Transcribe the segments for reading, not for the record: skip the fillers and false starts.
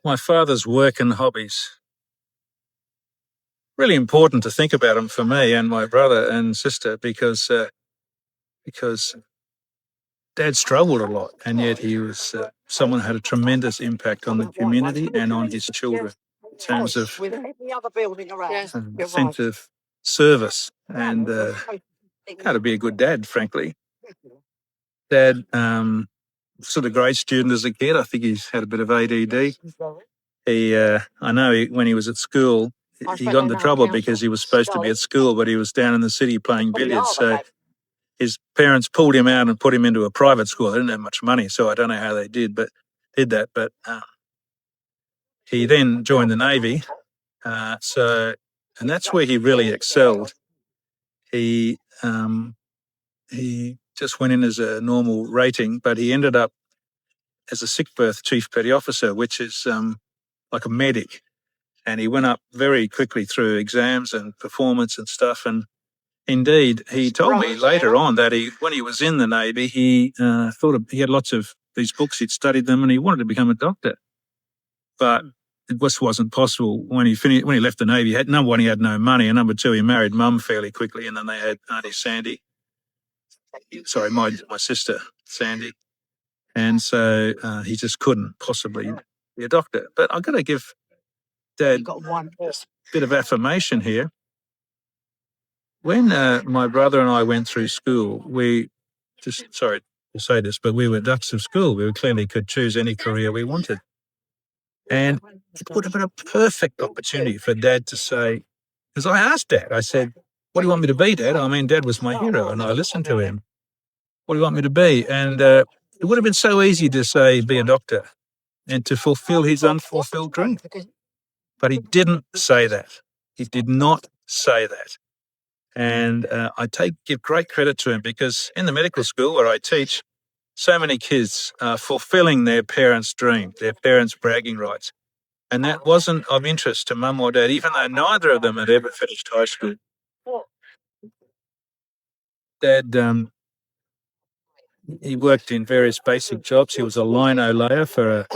My father's work and hobbies. Really important to think about them for me and my brother and sister because Dad struggled a lot, and yet he was someone who had a tremendous impact on the community and on his children in terms of a sense of service and how to be a good dad. Frankly, Dad sort of great student as a kid. I think he's had a bit of ADD. I know when he was at school, he got into trouble because he was supposed to be at school, but he was down in the city playing billiards. So his parents pulled him out and put him into a private school. They didn't have much money, so I don't know how they did that. But he then joined the Navy. And that's where he really excelled. He he just went in as a normal rating, but he ended up as a sick berth chief petty officer, which is like a medic. And he went up very quickly through exams and performance and stuff. And indeed, he told me later on that when he was in the Navy, he he had lots of these books, he'd studied them, and he wanted to become a doctor. But it just wasn't possible when he left the Navy. Number one, he had no money, and number two, he married Mum fairly quickly, and then they had Auntie Sandy. Sorry, my sister Sandy, and so he just couldn't possibly be a doctor. But I've got to give Dad a bit of affirmation here. When my brother and I went through school, sorry to say this, but we were ducks of school. We clearly could choose any career we wanted. And it would have been a perfect opportunity for Dad to say, because I asked Dad, I said, what do you want me to be, Dad? I mean, Dad was my hero and I listened to him. What do you want me to be? And it would have been so easy to say, be a doctor and to fulfill his unfulfilled dream. But he didn't say that. He did not say that. And I give great credit to him because in the medical school where I teach, so many kids are fulfilling their parents' dream, their parents' bragging rights. And that wasn't of interest to Mum or Dad, even though neither of them had ever finished high school. Dad, he worked in various basic jobs. He was a lino layer for a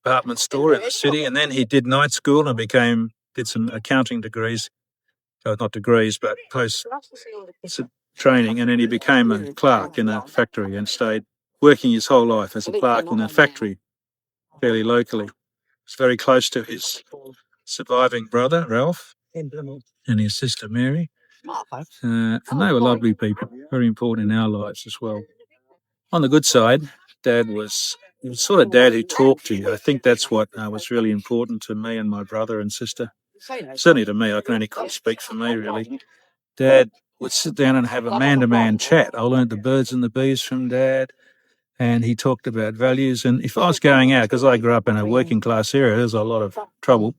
department store in the city, and then he did night school and did some accounting degrees. Not degrees, but post training, and then he became a clerk in a factory and stayed working his whole life as a clerk in a factory fairly locally. He's very close to his surviving brother, Ralph, and his sister, Mary. And they were lovely people, very important in our lives as well. On the good side, he was sort of dad who talked to you. I think that's what was really important to me and my brother and sister. Certainly to me, I can only speak for me, really. Dad would sit down and have a man-to-man chat. I learned the birds and the bees from Dad, and he talked about values. And if I was going out, because I grew up in a working-class area, there's a lot of trouble,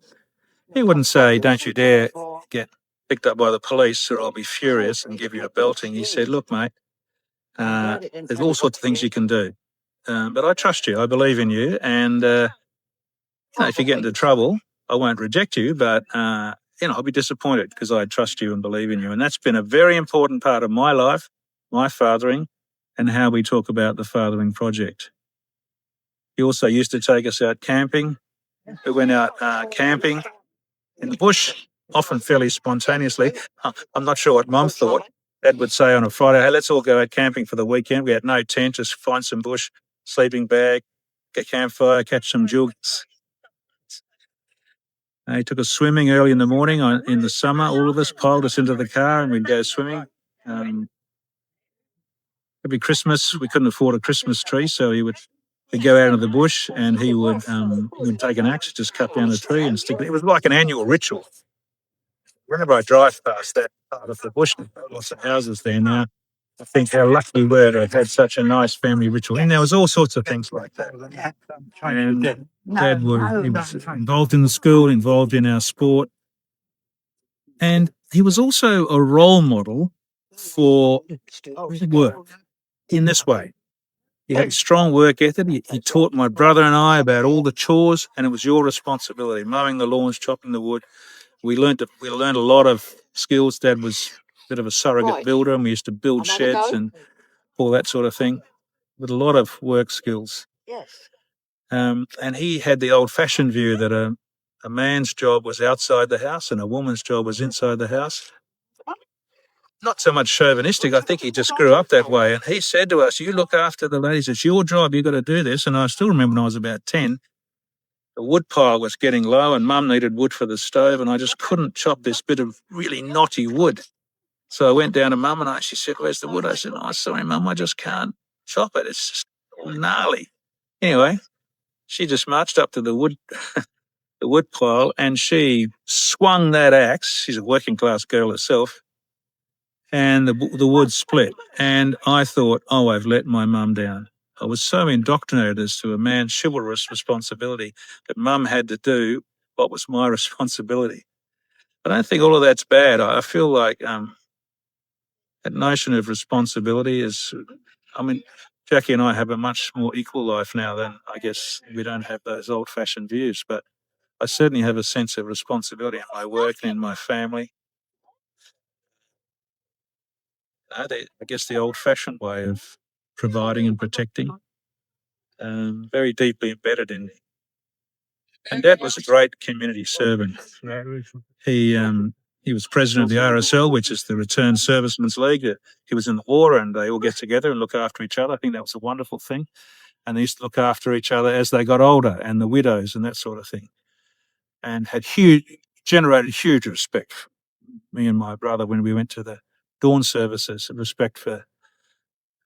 he wouldn't say, don't you dare get picked up by the police or I'll be furious and give you a belting. He said, look, mate, there's all sorts of things you can do. But I trust you. I believe in you. And if you get into trouble, I won't reject you, but I'll be disappointed because I trust you and believe in you. And that's been a very important part of my life, my fathering, and how we talk about the Fathering Project. He also used to take us out camping. We went out camping in the bush, often fairly spontaneously. I'm not sure what Mum thought. Dad would say on a Friday, hey, let's all go out camping for the weekend. We had no tent, just find some bush, sleeping bag, get a campfire, catch some jugs. He took us swimming early in the morning in the summer. All of us piled us into the car and we'd go swimming. Every Christmas, we couldn't afford a Christmas tree, so we'd go out into the bush and he would take an axe, just cut down a tree and stick it. It was like an annual ritual. Whenever I drive past that part of the bush, lots of houses there now, I think how lucky we were to have had such a nice family ritual. And there was all sorts of things like that. And Dad was involved in the school, involved in our sport. And he was also a role model for work in this way. He had a strong work ethic. He taught my brother and I about all the chores, and it was your responsibility, mowing the lawns, chopping the wood. We learned a lot of skills. Dad was a bit of a surrogate builder, and we used to build sheds and all that sort of thing, with a lot of work skills. And he had the old-fashioned view that a man's job was outside the house and a woman's job was inside the house. Not so much chauvinistic. I think he just grew up that way. And he said to us, you look after the ladies. It's your job. You've got to do this. And I still remember when I was about 10, the wood pile was getting low and Mum needed wood for the stove. And I just couldn't chop this bit of really knotty wood. So I went down to Mum and she said, where's the wood? I said, oh, sorry, Mum, I just can't chop it. It's just all gnarly. Anyway, she just marched up to the wood pile and she swung that axe. She's a working class girl herself. And the wood split. And I thought, oh, I've let my mum down. I was so indoctrinated as to a man's chivalrous responsibility that Mum had to do what was my responsibility. I don't think all of that's bad. I feel like that notion of responsibility is, I mean, Jackie and I have a much more equal life now than, I guess, we don't have those old-fashioned views, but I certainly have a sense of responsibility in my work and in my family. I guess the old-fashioned way of providing and protecting, very deeply embedded in me. And Dad was a great community servant. He was president of the RSL, which is the Returned Servicemen's League. He was in the war and they all get together and look after each other. I think that was a wonderful thing. And they used to look after each other as they got older and the widows and that sort of thing. And generated huge respect for me and my brother when we went to the dawn services, respect for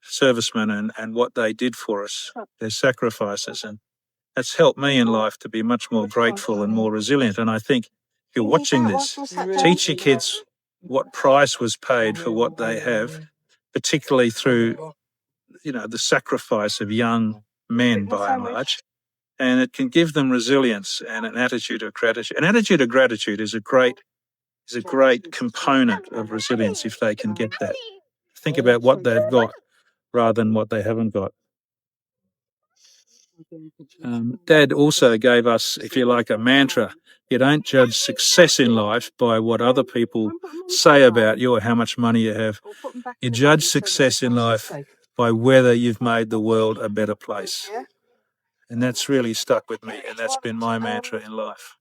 servicemen and what they did for us, their sacrifices. And that's helped me in life to be much more grateful and more resilient. And I think if you're watching this, teach your kids what price was paid for what they have, particularly through, the sacrifice of young men by and large. And it can give them resilience and an attitude of gratitude. An attitude of gratitude is a great component of resilience if they can get that. Think about what they've got rather than what they haven't got. Dad also gave us, if you like, a mantra. You don't judge success in life by what other people say about you or how much money you have. You judge success in life by whether you've made the world a better place. And that's really stuck with me, and that's been my mantra in life.